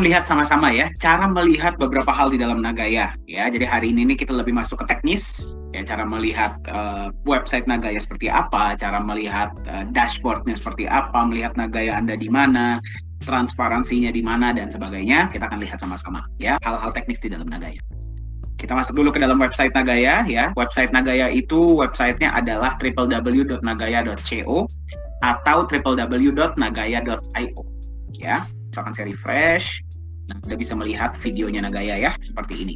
lihat sama-sama ya, cara melihat beberapa hal di dalam Nagaya ya. Jadi hari ini kita lebih masuk ke teknis ya, cara melihat website Nagaya seperti apa, cara melihat dashboardnya seperti apa, melihat Nagaya Anda di mana, transparansinya di mana dan sebagainya. Kita akan lihat sama-sama ya hal-hal teknis di dalam Nagaya. Kita masuk dulu ke dalam website Nagaya ya. Website Nagaya itu websitenya adalah www.nagaya.co atau www.nagaya.io ya. Misalkan saya refresh, nah Anda bisa melihat videonya Nagaya ya, seperti ini.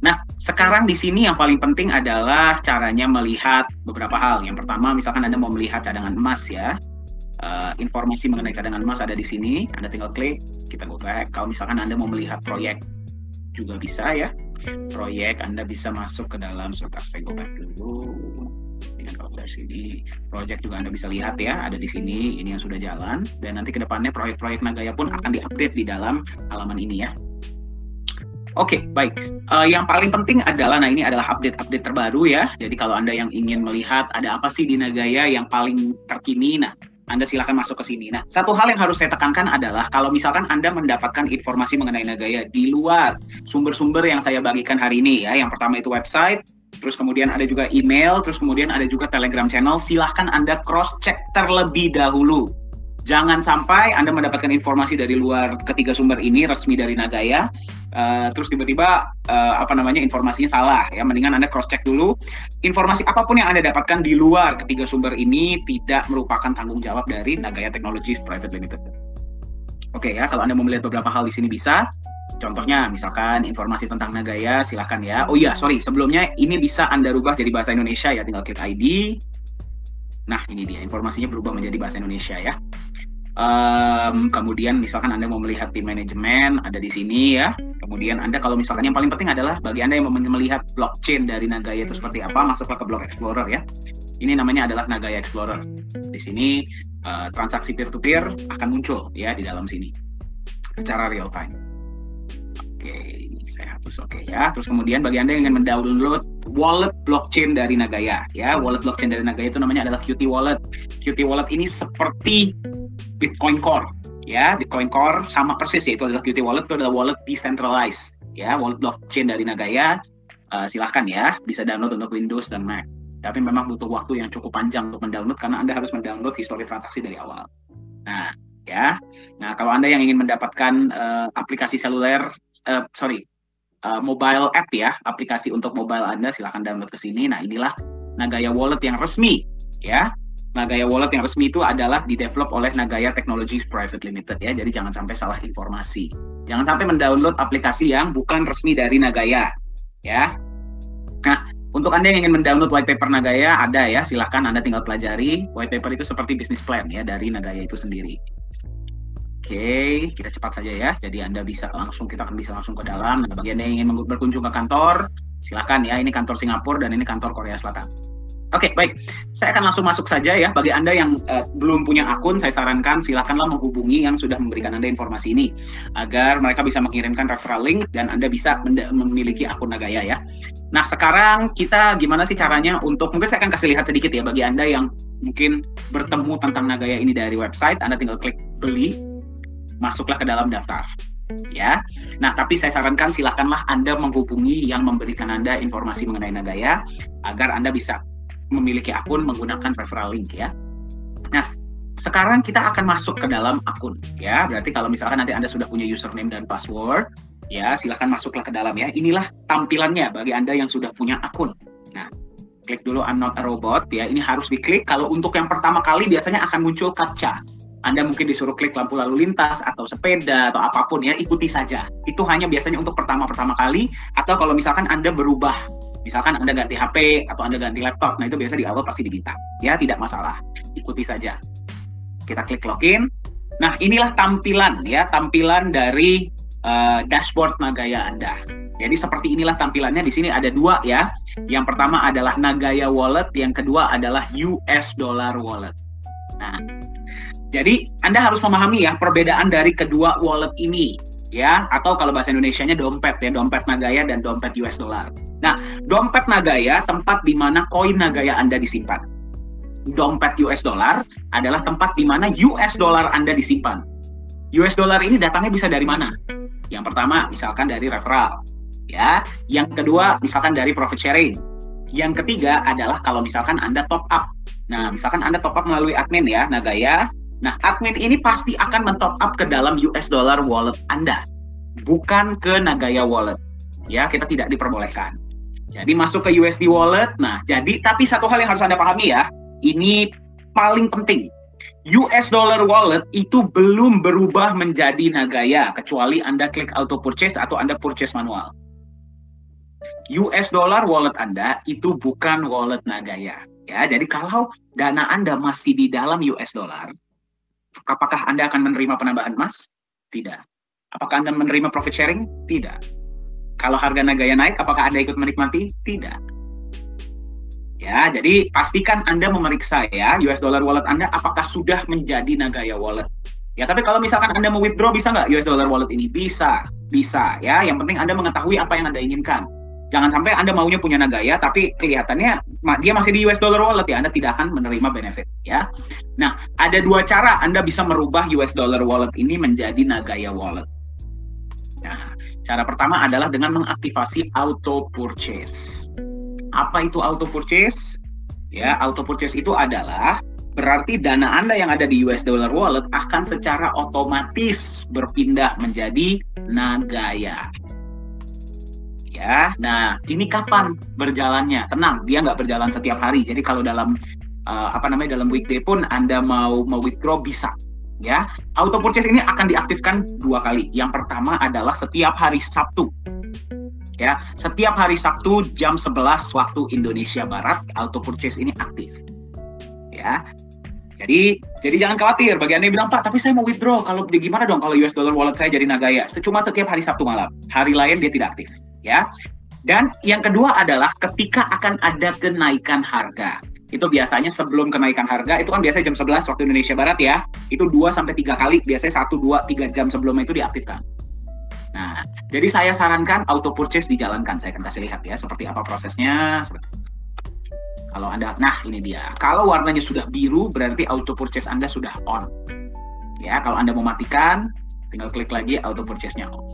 Nah, sekarang di sini yang paling penting adalah caranya melihat beberapa hal. Yang pertama, misalkan Anda mau melihat cadangan emas ya, informasi mengenai cadangan emas ada di sini. Anda tinggal klik, kita go back. Kalau misalkan Anda mau melihat proyek juga bisa ya, proyek Anda bisa masuk ke dalam, sebentar saya go back dulu. Kalau dari sini, project juga Anda bisa lihat ya, ada di sini, ini yang sudah jalan, dan nanti ke depannya proyek-proyek Nagaya pun akan diupdate di dalam halaman ini ya. Oke, baik. Yang paling penting adalah, nah ini adalah update-update terbaru ya, jadi kalau Anda yang ingin melihat ada apa sih di Nagaya yang paling terkini, nah Anda silakan masuk ke sini. Nah, satu hal yang harus saya tekankan adalah kalau misalkan Anda mendapatkan informasi mengenai Nagaya di luar sumber-sumber yang saya bagikan hari ini ya, yang pertama itu website, terus kemudian ada juga email, terus kemudian ada juga Telegram channel. Silahkan Anda cross-check terlebih dahulu. Jangan sampai Anda mendapatkan informasi dari luar ketiga sumber ini, resmi dari Nagaya, terus tiba-tiba informasinya salah ya. Mendingan Anda cross-check dulu. Informasi apapun yang Anda dapatkan di luar ketiga sumber ini tidak merupakan tanggung jawab dari Nagaya Technologies Private Limited. Oke ya, kalau Anda mau melihat beberapa hal di sini bisa. Contohnya, misalkan informasi tentang Nagaya, silahkan ya. Oh iya, sorry, sebelumnya ini bisa Anda rubah jadi bahasa Indonesia ya, tinggal klik ID. Nah, ini dia, informasinya berubah menjadi bahasa Indonesia ya. Kemudian misalkan Anda mau melihat tim manajemen, ada di sini ya. Kemudian Anda kalau misalkan yang paling penting adalah bagi Anda yang mau melihat blockchain dari Nagaya itu seperti apa, masuklah ke Block Explorer ya. Ini namanya adalah Nagaya Explorer. Di sini transaksi peer-to-peer akan muncul ya di dalam sini secara real time. Oke, saya hapus ya. Terus kemudian bagi Anda yang ingin mendownload wallet blockchain dari Nagaya ya, wallet blockchain dari Nagaya itu namanya adalah Qt Wallet. Qt Wallet ini seperti Bitcoin Core ya, Bitcoin Core sama persis ya, itu adalah Qt Wallet, itu adalah wallet decentralized ya, wallet blockchain dari Nagaya. Silahkan ya, bisa download untuk Windows dan Mac. Tapi memang butuh waktu yang cukup panjang untuk mendownload karena Anda harus mendownload histori transaksi dari awal. Nah, ya. Nah, kalau Anda yang ingin mendapatkan aplikasi seluler, mobile app ya, aplikasi untuk mobile Anda, silahkan download ke sini. Nah, inilah Nagaya Wallet yang resmi ya. Nagaya Wallet yang resmi itu adalah didevelop oleh Nagaya Technologies Private Limited ya. Jadi jangan sampai salah informasi. Jangan sampai mendownload aplikasi yang bukan resmi dari Nagaya ya. Nah, untuk Anda yang ingin mendownload white paper Nagaya, ada ya, silahkan Anda tinggal pelajari. White paper itu seperti business plan ya dari Nagaya itu sendiri. Oke, kita cepat saja ya. Jadi kita akan bisa langsung ke dalam. Nah, bagi Anda yang ingin berkunjung ke kantor, silakan ya. Ini kantor Singapura dan ini kantor Korea Selatan. Oke, baik. Saya akan langsung masuk saja ya. Bagi Anda yang belum punya akun, saya sarankan silakanlah menghubungi yang sudah memberikan Anda informasi ini agar mereka bisa mengirimkan referral link dan Anda bisa memiliki akun Nagaya ya. Nah, sekarang kita gimana sih caranya untuk, mungkin saya akan kasih lihat sedikit ya bagi Anda yang mungkin bertemu tentang Nagaya ini dari website, Anda tinggal klik beli, masuklah ke dalam daftar. Ya, nah tapi saya sarankan silakanlah Anda menghubungi yang memberikan Anda informasi mengenai Nagaya agar Anda bisa memiliki akun menggunakan referral link ya. Nah, sekarang kita akan masuk ke dalam akun ya. Berarti kalau misalkan nanti Anda sudah punya username dan password, ya silahkan masuklah ke dalam ya. Inilah tampilannya bagi Anda yang sudah punya akun. Nah, klik dulu I'm not a robot ya. Ini harus diklik. Kalau untuk yang pertama kali biasanya akan muncul captcha. Anda mungkin disuruh klik lampu lalu lintas atau sepeda atau apapun ya, ikuti saja. Itu hanya biasanya untuk pertama kali, atau kalau misalkan Anda berubah, misalkan Anda ganti HP atau Anda ganti laptop, nah itu biasa di awal pasti diminta. Ya, tidak masalah. Ikuti saja. Kita klik login. Nah, inilah tampilan ya, tampilan dari dashboard Nagaya Anda. Jadi seperti inilah tampilannya. Di sini ada dua ya. Yang pertama adalah Nagaya Wallet, yang kedua adalah US Dollar Wallet. Nah, jadi Anda harus memahami ya perbedaan dari kedua wallet ini ya, atau kalau bahasa Indonesianya dompet ya, dompet Nagaya dan dompet US Dollar. Nah, dompet Nagaya tempat di mana koin Nagaya Anda disimpan. Dompet US Dollar adalah tempat di mana US Dollar Anda disimpan. US Dollar ini datangnya bisa dari mana? Yang pertama, misalkan dari referral, ya. Yang kedua, misalkan dari profit sharing. Yang ketiga adalah kalau misalkan Anda top up. Nah, misalkan Anda top up melalui admin ya, Nagaya. Nah, admin ini pasti akan men-top up ke dalam US dollar wallet Anda, bukan ke Nagaya wallet. Ya, kita tidak diperbolehkan. Jadi masuk ke USD wallet. Nah, tapi satu hal yang harus Anda pahami ya, ini paling penting. US dollar wallet itu belum berubah menjadi Nagaya kecuali Anda klik auto purchase atau Anda purchase manual. US dollar wallet Anda itu bukan wallet Nagaya. Ya, jadi kalau dana Anda masih di dalam US dollar, apakah Anda akan menerima penambahan emas? Tidak. Apakah Anda menerima profit sharing? Tidak. Kalau harga Nagaya naik, apakah Anda ikut menikmati? Tidak. Ya, jadi pastikan Anda memeriksa ya US dollar wallet Anda apakah sudah menjadi Nagaya wallet. Ya, tapi kalau misalkan Anda mau withdraw, bisa nggak US dollar wallet ini? Bisa ya. Yang penting Anda mengetahui apa yang Anda inginkan. Jangan sampai Anda maunya punya Nagaya, tapi kelihatannya dia masih di US dollar wallet ya, Anda tidak akan menerima benefit ya. Nah, ada dua cara Anda bisa merubah US dollar wallet ini menjadi Nagaya wallet. Nah, cara pertama adalah dengan mengaktifasi auto purchase. Apa itu auto purchase? Ya, auto purchase itu adalah berarti dana Anda yang ada di US dollar wallet akan secara otomatis berpindah menjadi Nagaya. Ya, nah ini kapan berjalannya? Tenang, dia nggak berjalan setiap hari. Jadi kalau dalam dalam weekday pun Anda mau withdraw bisa. Ya, auto purchase ini akan diaktifkan 2 kali. Yang pertama adalah setiap hari Sabtu. Ya, setiap hari Sabtu jam 11 waktu Indonesia Barat auto purchase ini aktif. Ya. Jadi jangan khawatir bagi Anda yang bilang, "Pak, tapi saya mau withdraw. Kalau gimana dong kalau US dollar wallet saya jadi Nagaya?" Cuma setiap hari Sabtu malam. Hari lain dia tidak aktif. Ya. Dan yang kedua adalah ketika akan ada kenaikan harga. Itu biasanya sebelum kenaikan harga, itu kan biasanya jam 11 waktu Indonesia Barat ya. Itu 2-3 kali, biasanya 1, 2, 3 jam sebelumnya itu diaktifkan. Nah, jadi saya sarankan auto purchase dijalankan. Saya akan kasih lihat ya seperti apa prosesnya. Kalau Anda, nah ini dia. Kalau warnanya sudah biru, berarti auto purchase Anda sudah on. Ya, kalau Anda mau matikan, tinggal klik lagi auto purchase-nya off.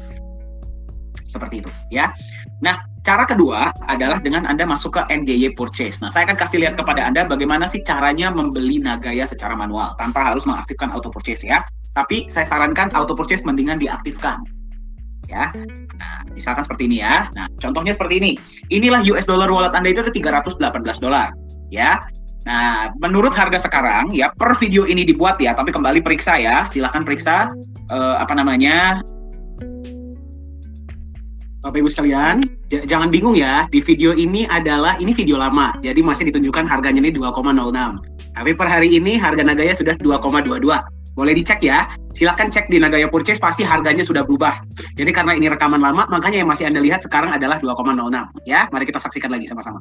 Seperti itu ya. Nah, cara kedua adalah dengan Anda masuk ke NGY purchase. Nah, saya akan kasih lihat kepada Anda bagaimana sih caranya membeli Nagaya secara manual tanpa harus mengaktifkan auto purchase ya. Tapi saya sarankan auto purchase mendingan diaktifkan. Ya. Nah, misalkan seperti ini ya. Nah, contohnya seperti ini. Inilah US dollar wallet Anda itu ada $318 ya. Nah, menurut harga sekarang ya per video ini dibuat ya, tapi kembali periksa ya. Silakan periksa Bapak Ibu sekalian, jangan bingung ya, di video ini video lama, jadi masih ditunjukkan harganya ini 2,06. Tapi per hari ini harga Nagaya sudah 2,22. Boleh dicek ya, silahkan cek di Nagaya Purchase, pasti harganya sudah berubah. Jadi karena ini rekaman lama, makanya yang masih Anda lihat sekarang adalah 2,06. Ya, mari kita saksikan lagi sama-sama.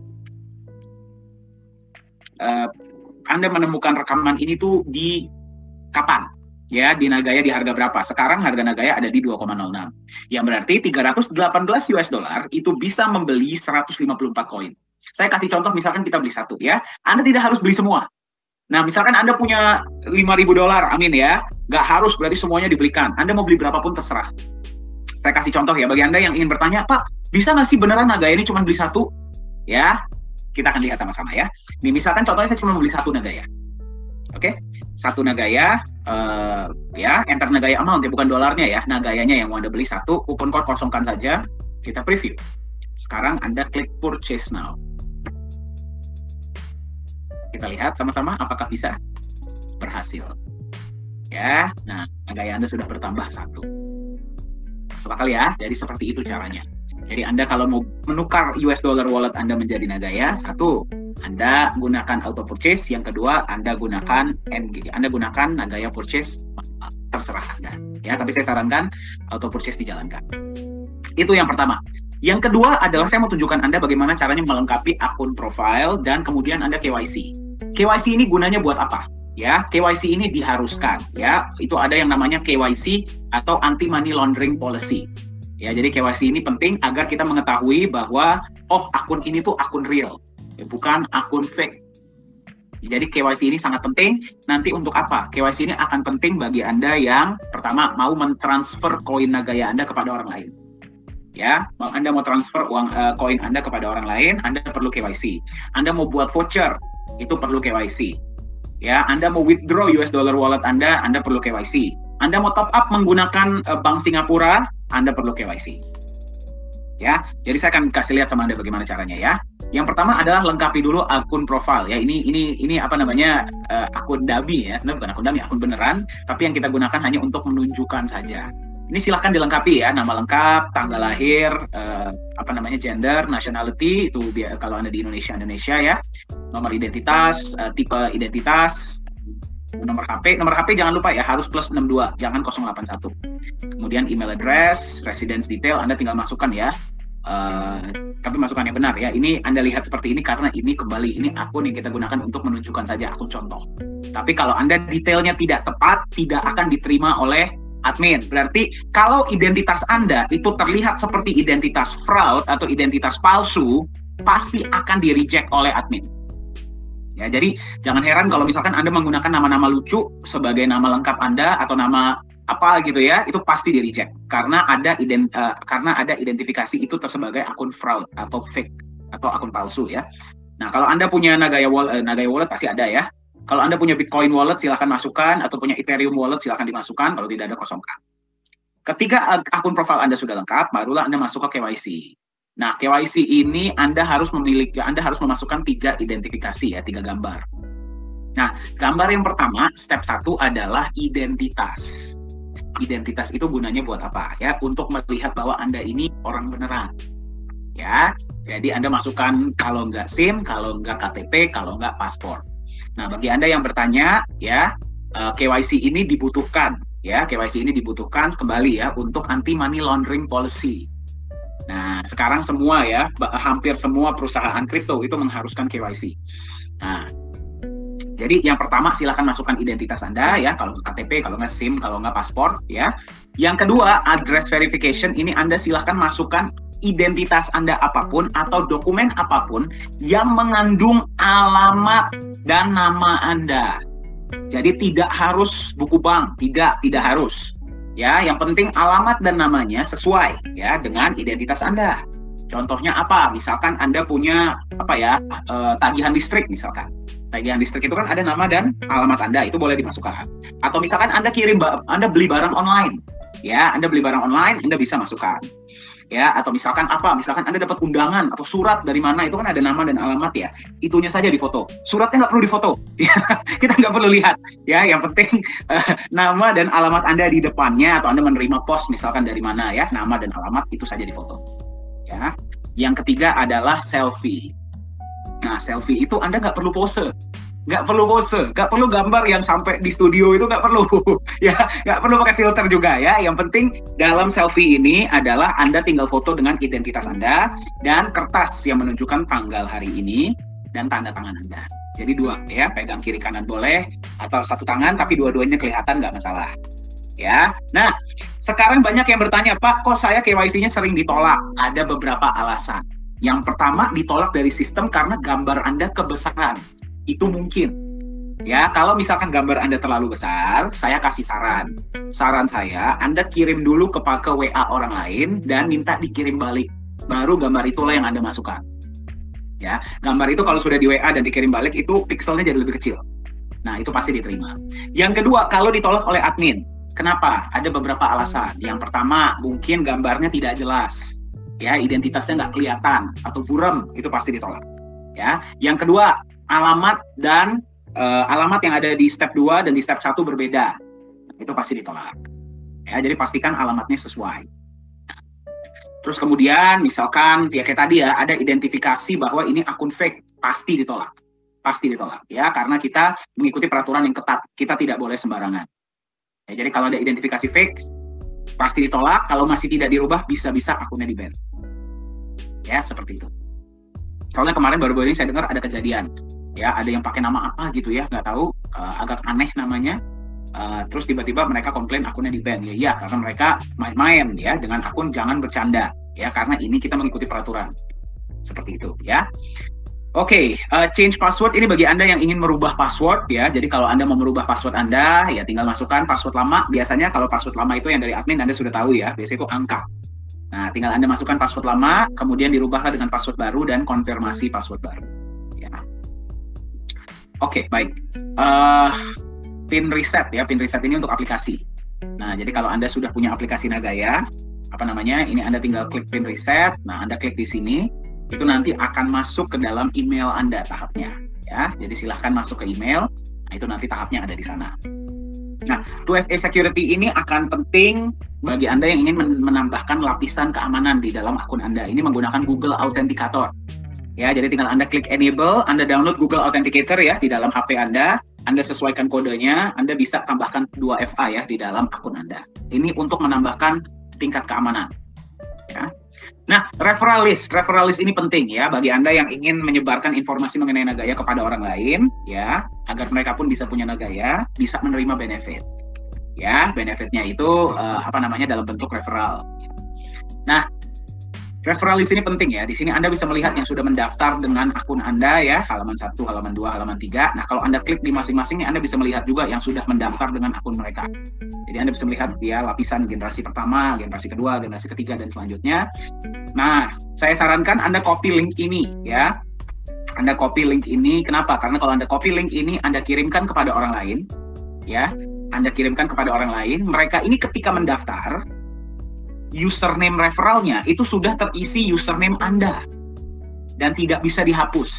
Anda menemukan rekaman ini tuh di kapan? Ya, di Nagaya di harga berapa? Sekarang harga Nagaya ada di 2,06. Yang berarti 318 US dollar itu bisa membeli 154 koin. Saya kasih contoh, misalkan kita beli satu ya. Anda tidak harus beli semua. Nah, misalkan Anda punya 5.000 dolar, amin ya. Nggak harus berarti semuanya dibelikan. Anda mau beli berapapun terserah. Saya kasih contoh ya, bagi Anda yang ingin bertanya, "Pak, bisa nggak sih beneran Nagaya ini cuma beli satu?" Ya, kita akan lihat sama-sama ya. Nih, misalkan contohnya saya cuma beli satu Nagaya. Oke, satu Nagaya, ya, enter Nagaya amount ya, bukan dolarnya ya, Nagayanya yang mau Anda beli satu, kupon code kosongkan saja, kita preview. Sekarang Anda klik purchase now. Kita lihat sama-sama apakah bisa berhasil. Ya, nah Nagaya Anda sudah bertambah satu. Masuk akal ya, jadi seperti itu caranya. Jadi Anda kalau mau menukar US dollar wallet Anda menjadi Nagaya, satu, Anda gunakan auto purchase, yang kedua Anda gunakan NG, Anda gunakan Nagaya purchase, terserah Anda. Ya, tapi saya sarankan auto purchase dijalankan. Itu yang pertama. Yang kedua adalah saya mau tunjukkan Anda bagaimana caranya melengkapi akun profile dan kemudian Anda KYC. KYC ini gunanya buat apa? Ya, KYC ini diharuskan. Ya, itu ada yang namanya KYC atau anti money laundering policy. Ya, jadi KYC ini penting agar kita mengetahui bahwa akun ini tuh akun real, ya, bukan akun fake. Jadi KYC ini sangat penting. Nanti untuk apa? KYC ini akan penting bagi Anda yang pertama mau mentransfer koin Nagaya Anda kepada orang lain. Ya, Anda mau transfer uang koin Anda kepada orang lain, Anda perlu KYC. Anda mau buat voucher, itu perlu KYC. Ya, Anda mau withdraw US dollar wallet Anda perlu KYC. Anda mau top up menggunakan bank Singapura, Anda perlu KYC. Ya, jadi saya akan kasih lihat sama Anda bagaimana caranya ya. Yang pertama adalah lengkapi dulu akun profil ya. Ini apa namanya akun dummy ya. Sebenarnya bukan akun dummy, akun beneran, tapi yang kita gunakan hanya untuk menunjukkan saja. Ini silahkan dilengkapi ya, nama lengkap, tanggal lahir, gender, nationality itu kalau Anda di Indonesia ya, nomor identitas, tipe identitas, nomor HP jangan lupa ya, harus plus 62, jangan 081. Kemudian email address, residence detail Anda tinggal masukkan ya. Tapi masukan yang benar ya. Ini Anda lihat seperti ini karena ini akun yang kita gunakan untuk menunjukkan saja akun contoh. Tapi kalau Anda detailnya tidak tepat, tidak akan diterima oleh admin. Berarti kalau identitas Anda itu terlihat seperti identitas fraud atau identitas palsu, pasti akan di-reject oleh admin. Ya, jadi jangan heran kalau misalkan Anda menggunakan nama-nama lucu sebagai nama lengkap Anda atau nama apa gitu ya, itu pasti di-reject karena ada identifikasi itu sebagai akun fraud atau fake atau akun palsu ya. Nah, kalau Anda punya Nagaya Wallet pasti ada ya. Kalau Anda punya Bitcoin Wallet silahkan masukkan, atau punya Ethereum Wallet silahkan dimasukkan, kalau tidak ada kosongkan. Ketika akun profil Anda sudah lengkap, barulah Anda masuk ke KYC. Nah, KYC ini Anda harus memasukkan 3 identifikasi ya, 3 gambar. Nah, gambar yang pertama, step 1 adalah identitas. Identitas itu gunanya buat apa ya? Untuk melihat bahwa Anda ini orang beneran. Ya, jadi Anda masukkan kalau nggak SIM, kalau nggak KTP, kalau nggak paspor. Nah, bagi Anda yang bertanya ya, KYC ini dibutuhkan ya, KYC ini dibutuhkan kembali ya untuk anti money laundering policy. Nah, sekarang semua ya, hampir semua perusahaan kripto itu mengharuskan KYC. Nah, jadi yang pertama silakan masukkan identitas Anda ya, kalau KTP, kalau nggak SIM, kalau nggak paspor ya. Yang kedua, address verification, ini Anda silakan masukkan identitas Anda apapun atau dokumen apapun yang mengandung alamat dan nama Anda. Jadi tidak harus buku bank, tidak harus. Ya, yang penting alamat dan namanya sesuai ya dengan identitas Anda. Contohnya apa? Misalkan Anda punya tagihan listrik misalkan. Tagihan listrik itu kan ada nama dan alamat Anda, itu boleh dimasukkan. Atau misalkan Anda beli barang online. Ya, Anda beli barang online, Anda bisa masukkan. Ya, atau misalkan Anda dapat undangan atau surat dari mana, itu kan ada nama dan alamat ya. Itunya saja difoto. Suratnya nggak perlu difoto. Ya, kita nggak perlu lihat. Ya, yang penting nama dan alamat Anda di depannya, atau Anda menerima pos misalkan dari mana ya, nama dan alamat itu saja difoto. Ya. Yang ketiga adalah selfie. Nah, selfie itu Anda nggak perlu pose, nggak perlu gambar yang sampai di studio, itu nggak perlu, ya, nggak perlu pakai filter juga ya. Yang penting dalam selfie ini adalah Anda tinggal foto dengan identitas Anda dan kertas yang menunjukkan tanggal hari ini dan tanda tangan Anda. Jadi 2 ya, pegang kiri kanan boleh atau satu tangan tapi dua-duanya kelihatan nggak masalah. Ya, nah sekarang banyak yang bertanya, Pak, kok saya KYC-nya sering ditolak? Ada beberapa alasan. Yang pertama, ditolak dari sistem karena gambar Anda kebesaran. Itu mungkin. Ya, kalau misalkan gambar Anda terlalu besar, saya kasih saran. Saran saya, Anda kirim dulu ke WA orang lain dan minta dikirim balik. Baru gambar itulah yang Anda masukkan. Ya, gambar itu kalau sudah di WA dan dikirim balik, itu pixelnya jadi lebih kecil. Nah, itu pasti diterima. Yang kedua, kalau ditolak oleh admin. Kenapa? Ada beberapa alasan. Yang pertama, mungkin gambarnya tidak jelas. Ya, identitasnya nggak kelihatan atau buram, itu pasti ditolak. Ya, yang kedua, alamat dan alamat yang ada di step 2 dan di step 1 berbeda, itu pasti ditolak. Ya, jadi pastikan alamatnya sesuai. Terus kemudian misalkan ya kayak tadi ya, ada identifikasi bahwa ini akun fake, pasti ditolak ya, karena kita mengikuti peraturan yang ketat, kita tidak boleh sembarangan. Ya, jadi kalau ada identifikasi fake pasti ditolak, kalau masih tidak dirubah bisa-bisa akunnya di-ban. Ya, seperti itu. Soalnya kemarin baru-baru ini saya dengar ada kejadian. Ya, ada yang pakai nama apa gitu ya, nggak tahu, agak aneh namanya. Terus tiba-tiba mereka komplain akunnya di-ban. Ya, iya, karena mereka main-main ya dengan akun, jangan bercanda. Ya, karena ini kita mengikuti peraturan. Seperti itu, ya. Oke, change password ini bagi Anda yang ingin merubah password ya. Jadi kalau Anda mau merubah password Anda, ya tinggal masukkan password lama. Biasanya kalau password lama itu yang dari admin Anda sudah tahu ya, biasanya itu angka. Nah, tinggal Anda masukkan password lama, kemudian dirubahlah dengan password baru dan konfirmasi password baru. Ya. Oke, baik. Pin reset ya, pin reset ini untuk aplikasi. Nah, jadi kalau Anda sudah punya aplikasi Nagaya, apa namanya, ini Anda tinggal klik pin reset. Nah, Anda klik di sini. Itu nanti akan masuk ke dalam email Anda tahapnya ya. Jadi silahkan masuk ke email. Nah, itu nanti tahapnya ada di sana. Nah, 2FA security ini akan penting bagi Anda yang ingin menambahkan lapisan keamanan di dalam akun Anda. Ini menggunakan Google Authenticator. Ya, jadi tinggal Anda klik enable, Anda download Google Authenticator ya di dalam HP Anda sesuaikan kodenya, Anda bisa tambahkan 2FA ya di dalam akun Anda. Ini untuk menambahkan tingkat keamanan. Ya. Nah, referral list ini penting ya bagi Anda yang ingin menyebarkan informasi mengenai Nagaya kepada orang lain ya, agar mereka pun bisa punya Nagaya, bisa menerima benefit. Ya, benefitnya itu dalam bentuk referral. Nah, referral list ini penting ya. Di sini Anda bisa melihat yang sudah mendaftar dengan akun Anda ya, halaman 1, halaman 2, halaman 3. Nah, kalau Anda klik di masing-masing, Anda bisa melihat juga yang sudah mendaftar dengan akun mereka. Jadi Anda bisa melihat ya lapisan generasi pertama, generasi kedua, generasi ketiga, dan selanjutnya. Nah, saya sarankan Anda copy link ini ya. Anda copy link ini, kenapa? Karena kalau Anda copy link ini, Anda kirimkan kepada orang lain ya. Anda kirimkan kepada orang lain, mereka ini ketika mendaftar, username referralnya itu sudah terisi username Anda dan tidak bisa dihapus.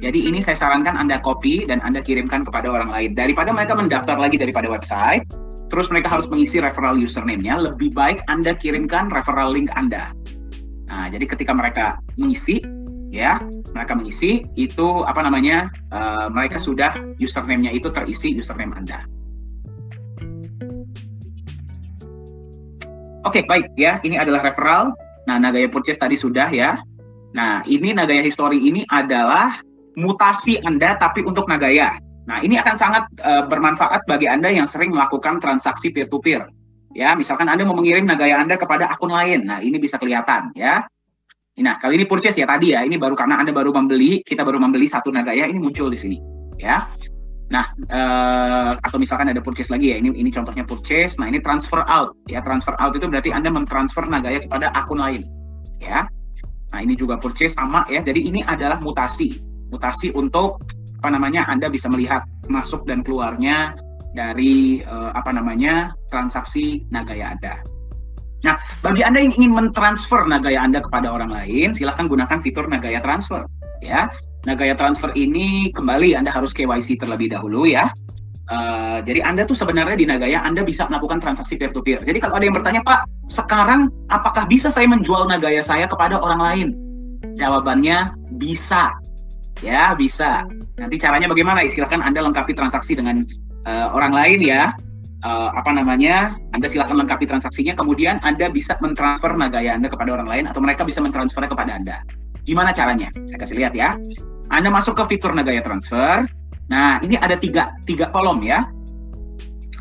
Jadi ini saya sarankan Anda copy dan Anda kirimkan kepada orang lain. Daripada mereka mendaftar lagi daripada website, terus mereka harus mengisi referral username-nya, lebih baik Anda kirimkan referral link Anda. Nah, jadi ketika mereka mengisi, ya, itu mereka sudah username-nya itu terisi username Anda. Oke, baik ya. Ini adalah referral. Nah, Nagaya Purchase tadi sudah ya. Nah, ini Nagaya History ini adalah mutasi Anda tapi untuk Nagaya. Nah, ini akan sangat bermanfaat bagi Anda yang sering melakukan transaksi peer-to-peer. Ya, misalkan Anda mau mengirim Nagaya Anda kepada akun lain. Nah, ini bisa kelihatan ya. Nah, kali ini purchase ya tadi ya. Ini baru karena Anda baru membeli, kita baru membeli satu Nagaya, ini muncul di sini ya. Nah, atau misalkan ada purchase lagi ya, ini contohnya purchase. Nah, ini transfer out ya. Transfer out itu berarti Anda mentransfer Nagaya kepada akun lain ya. Nah, ini juga purchase sama ya. Jadi ini adalah mutasi untuk Anda bisa melihat masuk dan keluarnya dari transaksi Nagaya Anda. Nah, bagi Anda yang ingin mentransfer Nagaya Anda kepada orang lain, silahkan gunakan fitur Nagaya Transfer ya. Nagaya Transfer ini kembali Anda harus KYC terlebih dahulu ya. Jadi Anda tuh sebenarnya di Nagaya Anda bisa melakukan transaksi peer-to-peer. Jadi kalau ada yang bertanya, Pak, sekarang apakah bisa saya menjual Nagaya saya kepada orang lain? Jawabannya bisa. Ya, bisa. Nanti caranya bagaimana? Silahkan Anda lengkapi transaksi dengan orang lain ya. Anda silahkan lengkapi transaksinya, kemudian Anda bisa mentransfer Nagaya Anda kepada orang lain atau mereka bisa mentransfernya kepada Anda. Gimana caranya? Saya kasih lihat ya. Anda masuk ke fitur Nagaya Transfer. Nah, ini ada tiga kolom ya.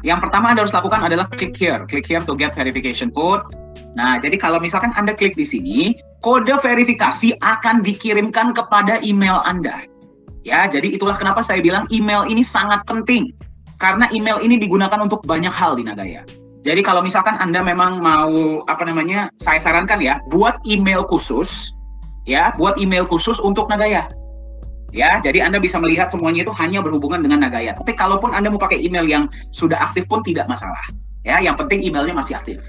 Yang pertama Anda harus lakukan adalah click here to get verification code. Nah, jadi kalau misalkan Anda klik di sini, kode verifikasi akan dikirimkan kepada email Anda. Ya, jadi itulah kenapa saya bilang email ini sangat penting. Karena email ini digunakan untuk banyak hal di Nagaya. Jadi kalau misalkan Anda memang mau saya sarankan ya, buat email khusus untuk Nagaya. Ya, jadi Anda bisa melihat semuanya itu hanya berhubungan dengan Nagaya. Tapi kalaupun Anda mau pakai email yang sudah aktif pun tidak masalah. Ya, yang penting emailnya masih aktif.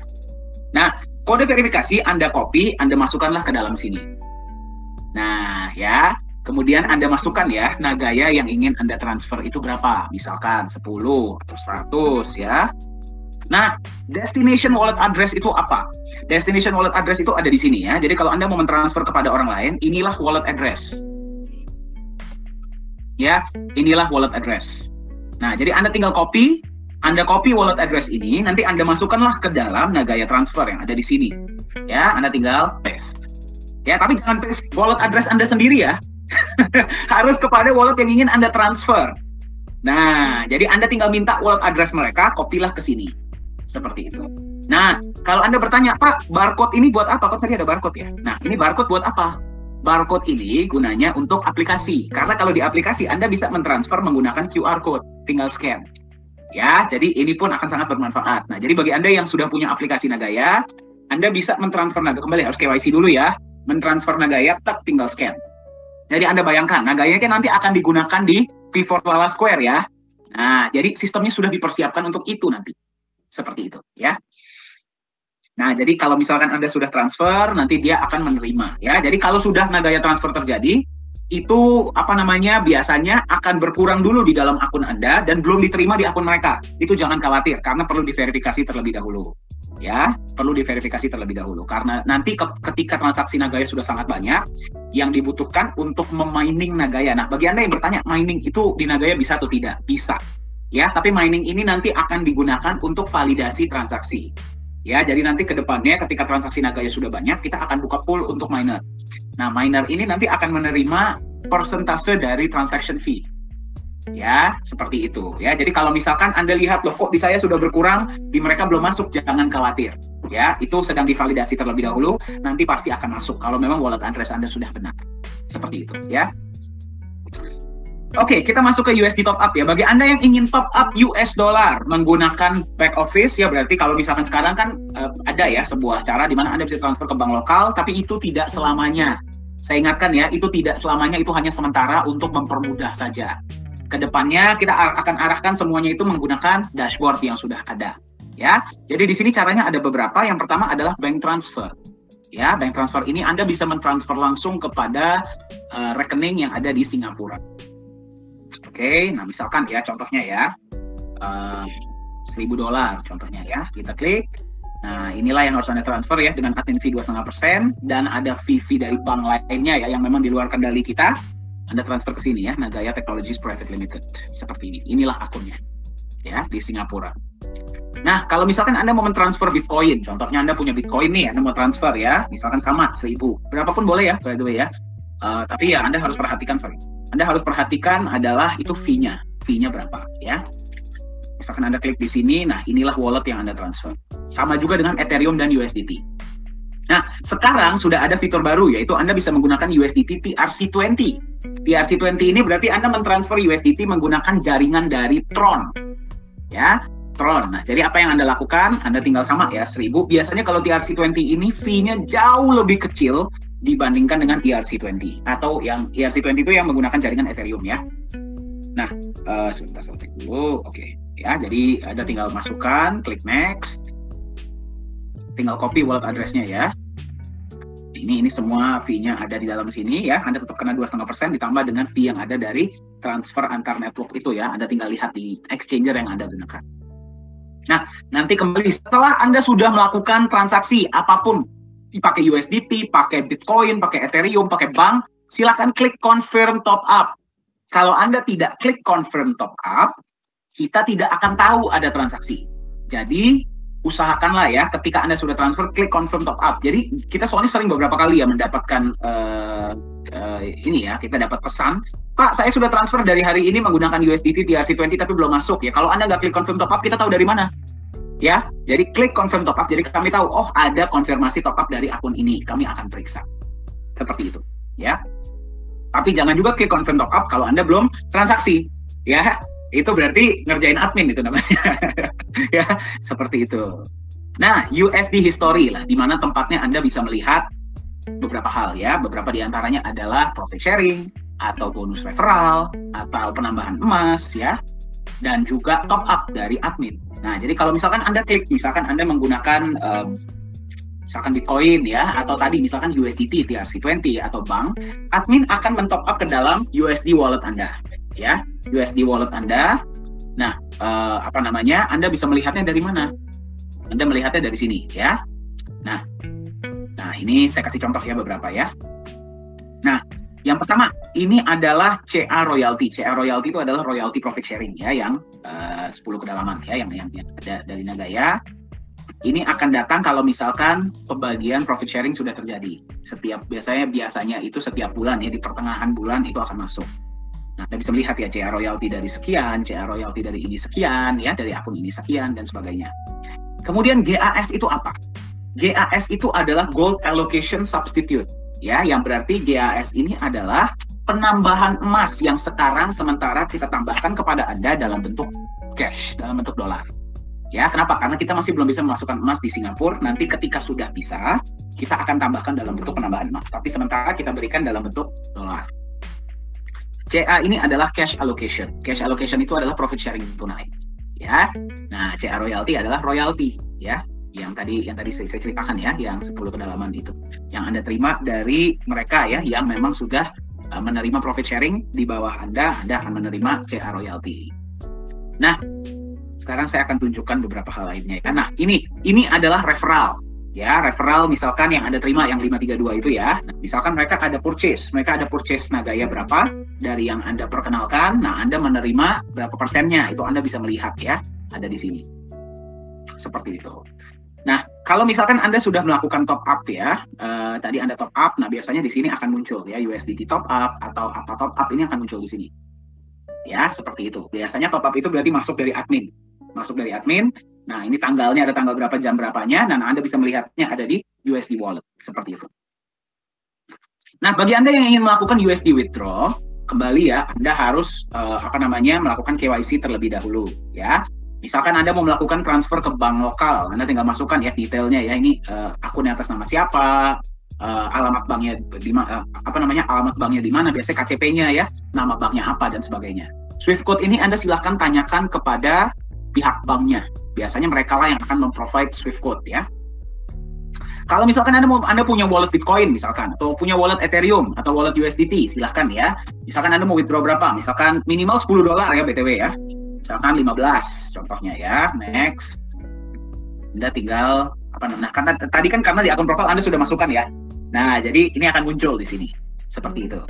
Nah, kode verifikasi Anda copy, Anda masukkanlah ke dalam sini. Nah, ya, kemudian Anda masukkan ya, Nagaya yang ingin Anda transfer itu berapa? Misalkan 10 atau 100 ya. Nah, destination wallet address itu apa? Destination wallet address itu ada di sini ya. Jadi kalau Anda mau mentransfer kepada orang lain, inilah wallet address. Ya, inilah wallet address. Nah, jadi Anda tinggal copy wallet address ini, nanti Anda masukkanlah ke dalam Nagaya Transfer yang ada di sini. Ya, Anda tinggal paste. Ya, tapi jangan paste wallet address Anda sendiri ya. Harus kepada wallet yang ingin Anda transfer. Nah, jadi Anda tinggal minta wallet address mereka, kopilah ke sini. Seperti itu. Nah, kalau Anda bertanya, Pak, barcode ini buat apa? Kok tadi ada barcode ya? Nah, ini barcode buat apa? barcode ini gunanya untuk aplikasi. Karena kalau di aplikasi Anda bisa mentransfer menggunakan QR code, tinggal scan. Ya, jadi ini pun akan sangat bermanfaat. Nah, jadi bagi Anda yang sudah punya aplikasi Nagaya, Anda bisa mentransfer Nagaya, kembali harus KYC dulu ya, mentransfer Nagaya, tinggal scan. Jadi Anda bayangkan, Nagaya kan nanti akan digunakan di P4 Lala Square ya. Nah, jadi sistemnya sudah dipersiapkan untuk itu nanti. Seperti itu ya. Nah, jadi kalau misalkan Anda sudah transfer, nanti dia akan menerima ya. Jadi kalau sudah Nagaya transfer terjadi, itu biasanya akan berkurang dulu di dalam akun Anda dan belum diterima di akun mereka. Itu jangan khawatir karena perlu diverifikasi terlebih dahulu. Ya, perlu diverifikasi terlebih dahulu karena nanti ketika transaksi Nagaya sudah sangat banyak, yang dibutuhkan untuk memining Nagaya. Nah, bagi Anda yang bertanya, mining itu di Nagaya bisa atau tidak? Bisa. Ya, tapi mining ini nanti akan digunakan untuk validasi transaksi. Ya, jadi nanti ke depannya ketika transaksi Nagaya sudah banyak, kita akan buka pool untuk miner. Nah, miner ini nanti akan menerima persentase dari transaction fee. Ya, seperti itu. Ya, jadi kalau misalkan Anda lihat, loh kok di saya sudah berkurang, di mereka belum masuk, jangan khawatir. Ya, itu sedang divalidasi terlebih dahulu, nanti pasti akan masuk kalau memang wallet address Anda sudah benar. Seperti itu, ya. Oke, kita masuk ke USD top up ya. Bagi Anda yang ingin top up US dollar menggunakan back office ya, berarti kalau misalkan sekarang kan ada ya sebuah cara di mana Anda bisa transfer ke bank lokal, tapi itu tidak selamanya. Saya ingatkan ya, itu tidak selamanya, itu hanya sementara untuk mempermudah saja. Kedepannya kita akan arahkan semuanya itu menggunakan dashboard yang sudah ada. Ya, jadi di sini caranya ada beberapa. Yang pertama adalah bank transfer. Ya, bank transfer ini Anda bisa mentransfer langsung kepada rekening yang ada di Singapura. Oke, nah misalkan ya contohnya ya $1.000 contohnya ya, kita klik. Nah inilah yang harus Anda transfer ya dengan admin fee 2,5% dan ada fee dari bank lainnya ya yang memang di luar kendali kita. Anda transfer ke sini ya, Nagaya Technologies Private Limited seperti ini. Inilah akunnya ya di Singapura. Nah kalau misalkan Anda mau mentransfer Bitcoin, contohnya Anda punya Bitcoin nih, Anda mau transfer ya, misalkan kamat 1.000, berapapun boleh ya by the way ya. Tapi ya Anda harus perhatikan, Anda harus perhatikan adalah itu fee-nya berapa ya. Misalkan Anda klik di sini, nah inilah wallet yang Anda transfer. Sama juga dengan Ethereum dan USDT. Nah, sekarang sudah ada fitur baru yaitu Anda bisa menggunakan USDT TRC20. TRC20 ini berarti Anda mentransfer USDT menggunakan jaringan dari Tron. Ya, Tron. Nah, jadi apa yang Anda lakukan? Anda tinggal sama ya, 1.000. Biasanya kalau TRC20 ini fee-nya jauh lebih kecil dibandingkan dengan ERC20 atau yang ERC20 itu yang menggunakan jaringan Ethereum ya. Nah, sebentar saya cek dulu. Oke, ya. Jadi Anda tinggal masukkan, klik next. Tinggal copy wallet address-nya ya. Ini semua fee-nya ada di dalam sini ya. Anda tetap kena 2,5% ditambah dengan fee yang ada dari transfer antar network itu ya. Anda tinggal lihat di exchanger yang Anda gunakan. Nah, nanti kembali setelah Anda sudah melakukan transaksi apapun, pakai USDT, pakai Bitcoin, pakai Ethereum, pakai bank, silakan klik confirm top up. Kalau Anda tidak klik confirm top up, kita tidak akan tahu ada transaksi. Jadi, usahakanlah ya ketika Anda sudah transfer, klik confirm top up. Jadi, kita soalnya sering beberapa kali ya mendapatkan ini ya, kita dapat pesan, Pak, saya sudah transfer dari hari ini menggunakan USDT TRC20 tapi belum masuk ya. Kalau Anda nggak klik confirm top up, kita tahu dari mana? Ya, jadi klik confirm top up. Jadi kami tahu, oh ada konfirmasi top up dari akun ini, kami akan periksa. Seperti itu, ya. Tapi jangan juga klik confirm top up kalau Anda belum transaksi, ya. Itu berarti ngerjain admin itu namanya. Ya, seperti itu. Nah, USD history lah, di mana tempatnya Anda bisa melihat beberapa hal ya. Beberapa diantaranya adalah profit sharing, atau bonus referral, atau penambahan emas ya. Dan juga top up dari admin. Nah, jadi kalau misalkan Anda klik, misalkan Anda menggunakan misalkan Bitcoin ya, atau tadi misalkan USDT, TRC20 atau bank, admin akan mentop up ke dalam USD wallet Anda, ya, USD wallet Anda. Nah, Anda bisa melihatnya dari mana? Anda melihatnya dari sini, ya. Nah, ini saya kasih contoh ya beberapa ya. Nah, yang pertama, ini adalah CA royalty. CA royalty itu adalah royalty profit sharing ya, yang 10 kedalaman ya, yang ada dari Nagaya. Ini akan datang kalau misalkan pembagian profit sharing sudah terjadi. Biasanya itu setiap bulan ya, di pertengahan bulan itu akan masuk. Nah, Anda bisa melihat ya, CA royalty dari sekian, CA royalty dari ini sekian ya, dari akun ini sekian dan sebagainya. Kemudian GAS itu apa? GAS itu adalah Gold Allocation Substitute. ya, yang berarti GAS ini adalah penambahan emas yang sekarang sementara kita tambahkan kepada Anda dalam bentuk cash, dalam bentuk dolar. Ya, kenapa? Karena kita masih belum bisa memasukkan emas di Singapura. Nanti ketika sudah bisa, kita akan tambahkan dalam bentuk penambahan emas. Tapi sementara kita berikan dalam bentuk dolar. CA ini adalah cash allocation. Cash allocation itu adalah profit sharing tunai. Ya. Nah, CA royalty adalah royalty, ya. Yang tadi saya ceritakan ya, yang 10 kedalaman itu. Yang Anda terima dari mereka ya yang memang sudah menerima profit sharing di bawah Anda akan menerima CA royalty. Nah, sekarang saya akan tunjukkan beberapa hal lainnya. Nah, ini adalah referral. Ya, referral misalkan yang Anda terima yang 532 itu ya. Nah, misalkan mereka ada purchase Nagaya berapa dari yang Anda perkenalkan. Nah, Anda menerima berapa persennya, itu Anda bisa melihat ya, ada di sini. Seperti itu. Nah, kalau misalkan Anda sudah melakukan top up ya, tadi Anda top up, nah biasanya di sini akan muncul ya USDT top up atau apa top up ini akan muncul di sini. Ya, seperti itu. Biasanya top up itu berarti masuk dari admin. Nah, ini tanggalnya, ada tanggal berapa, jam berapanya, dan Anda bisa melihatnya ada di USD Wallet, seperti itu. Nah, bagi Anda yang ingin melakukan USD withdraw, kembali ya, Anda harus melakukan KYC terlebih dahulu, ya. Misalkan Anda mau melakukan transfer ke bank lokal, Anda tinggal masukkan ya detailnya ya, ini akunnya atas nama siapa, alamat banknya alamat banknya di mana, biasanya KCP-nya ya, nama banknya apa dan sebagainya. Swift code ini Anda silahkan tanyakan kepada pihak banknya. Biasanya mereka lah yang akan memprovide Swift code ya. Kalau misalkan Anda punya wallet Bitcoin misalkan, atau punya wallet Ethereum atau wallet USDT, silahkan ya. Misalkan Anda mau withdraw berapa? Misalkan minimal $10 ya BTW ya. Misalkan 15 contohnya ya. Next. Anda tinggal karena tadi kan karena di akun profil Anda sudah masukkan ya. Nah, jadi ini akan muncul di sini. Seperti itu.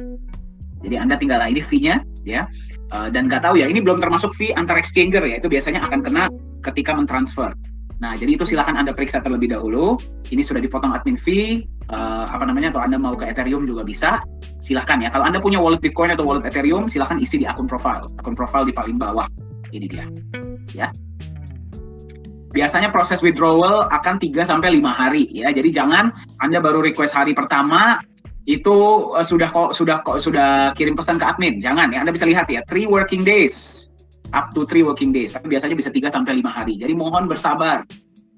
Jadi Anda tinggal ini fee-nya ya. Dan nggak tahu ya, ini belum termasuk fee antar exchanger ya, itu biasanya akan kena ketika mentransfer. Nah, jadi itu silahkan Anda periksa terlebih dahulu. Ini sudah dipotong admin fee, atau Anda mau ke Ethereum juga bisa, silahkan ya. Kalau Anda punya wallet Bitcoin atau wallet Ethereum, silahkan isi di akun profile di paling bawah. Ini dia, ya. Biasanya proses withdrawal akan 3-5 hari ya. Jadi jangan Anda baru request hari pertama itu sudah kirim pesan ke admin. Jangan ya. Anda bisa lihat ya, 3 working days. Up to 3 working days. Tapi biasanya bisa 3-5 hari. Jadi mohon bersabar.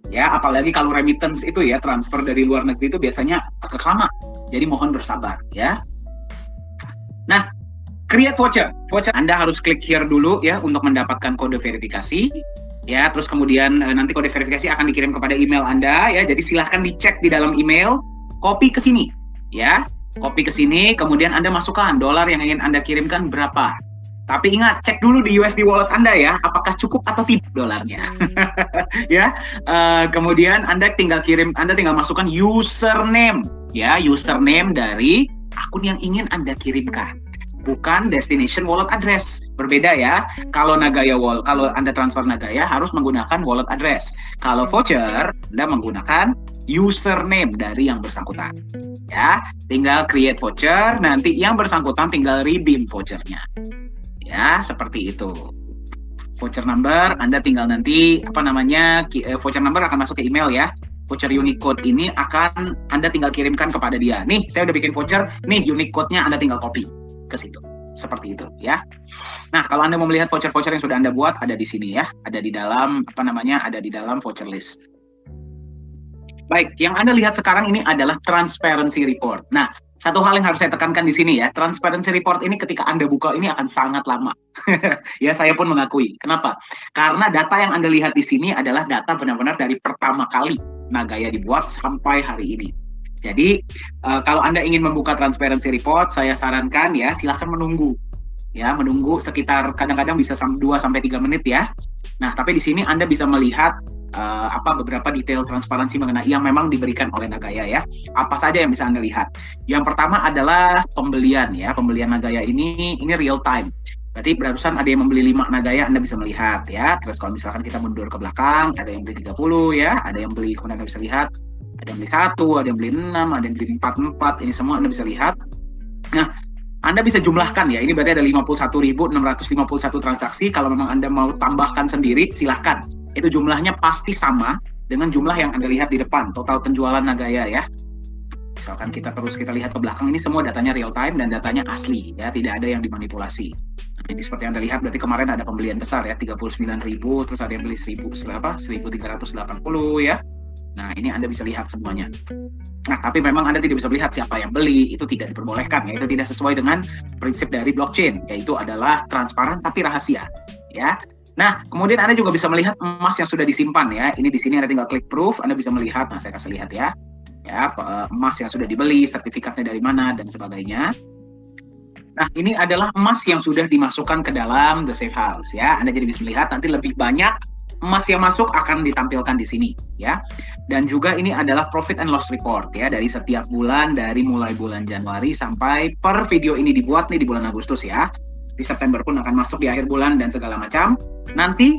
Ya, apalagi kalau remittance itu ya, transfer dari luar negeri itu biasanya agak lama. Jadi mohon bersabar ya. Nah, create voucher. Anda harus klik here dulu ya untuk mendapatkan kode verifikasi. Ya, terus kemudian nanti kode verifikasi akan dikirim kepada email Anda ya. Jadi silahkan dicek di dalam email, copy ke sini ya. Copy ke sini, kemudian Anda masukkan dolar yang ingin Anda kirimkan berapa. Tapi ingat, cek dulu di USD wallet Anda ya, apakah cukup atau tidak dolarnya. Ya. Kemudian Anda tinggal masukkan username ya, username dari akun yang ingin Anda kirimkan. Bukan destination wallet address. Berbeda ya. Kalau Nagaya Wallet, kalau Anda transfer Nagaya harus menggunakan wallet address. Kalau voucher, Anda menggunakan username dari yang bersangkutan. Ya, tinggal create voucher, nanti yang bersangkutan tinggal redeem vouchernya. Ya, seperti itu. Voucher number, Anda tinggal nanti voucher number akan masuk ke email ya. Voucher unique code ini akan Anda tinggal kirimkan kepada dia. Nih, saya udah bikin voucher, nih unique code-nya Anda tinggal copy ke situ. Seperti itu ya. Nah, kalau Anda mau melihat voucher-voucher yang sudah Anda buat, ada di sini ya. Ada di dalam ada di dalam voucher list. Baik, yang Anda lihat sekarang ini adalah transparency report. Nah, satu hal yang harus saya tekankan di sini ya, transparency report ini ketika Anda buka ini akan sangat lama. Ya, saya pun mengakui. Kenapa? Karena data yang Anda lihat di sini adalah data benar-benar dari pertama kali Nagaya dibuat sampai hari ini. Jadi, kalau Anda ingin membuka transparency report, saya sarankan ya, silahkan menunggu. Ya, menunggu sekitar kadang-kadang bisa 2-3 menit ya. Nah, tapi di sini Anda bisa melihat beberapa detail transparansi mengenai yang memang diberikan oleh Nagaya ya. Apa saja yang bisa Anda lihat? Yang pertama adalah pembelian ya. Pembelian Nagaya ini real time. Berarti barusan ada yang membeli 5 Nagaya, Anda bisa melihat ya. Terus kalau misalkan kita mundur ke belakang, ada yang beli 30 ya, ada yang beli, kemudian Anda bisa lihat, ada yang beli 1, ada yang beli 6, ada yang beli 4, ini semua Anda bisa lihat. Nah, Anda bisa jumlahkan ya, ini berarti ada 51.651 transaksi. Kalau memang Anda mau tambahkan sendiri, silahkan. Itu jumlahnya pasti sama dengan jumlah yang Anda lihat di depan, total penjualan Nagaya ya. misalkan kita lihat ke belakang, ini semua datanya real time dan datanya asli ya, tidak ada yang dimanipulasi. Nah, ini seperti yang Anda lihat, berarti kemarin ada pembelian besar ya, 39.000, terus ada yang beli 1.380 ya. Nah, ini Anda bisa lihat semuanya. Nah, tapi memang Anda tidak bisa melihat siapa yang beli, itu tidak diperbolehkan ya, itu tidak sesuai dengan prinsip dari blockchain, yaitu adalah transparan tapi rahasia ya. Nah, kemudian Anda juga bisa melihat emas yang sudah disimpan ya. Ini di sini Anda tinggal klik proof, Anda bisa melihat. Nah, saya kasih lihat ya. Ya, emas yang sudah dibeli, sertifikatnya dari mana dan sebagainya. Nah, ini adalah emas yang sudah dimasukkan ke dalam the safe house ya. Anda jadi bisa melihat nanti lebih banyak emas yang masuk akan ditampilkan di sini ya. Dan juga ini adalah profit and loss report ya, dari setiap bulan, dari mulai bulan Januari sampai per video ini dibuat nih di bulan Agustus ya. Di September pun akan masuk di akhir bulan dan segala macam. Nanti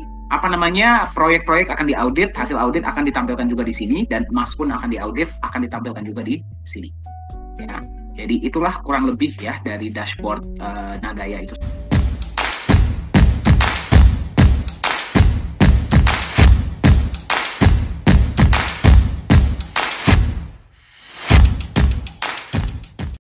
proyek-proyek akan diaudit, hasil audit akan ditampilkan juga di sini, dan emas pun akan diaudit, akan ditampilkan juga di sini. Ya, jadi itulah kurang lebih ya dari dashboard Nagaya itu.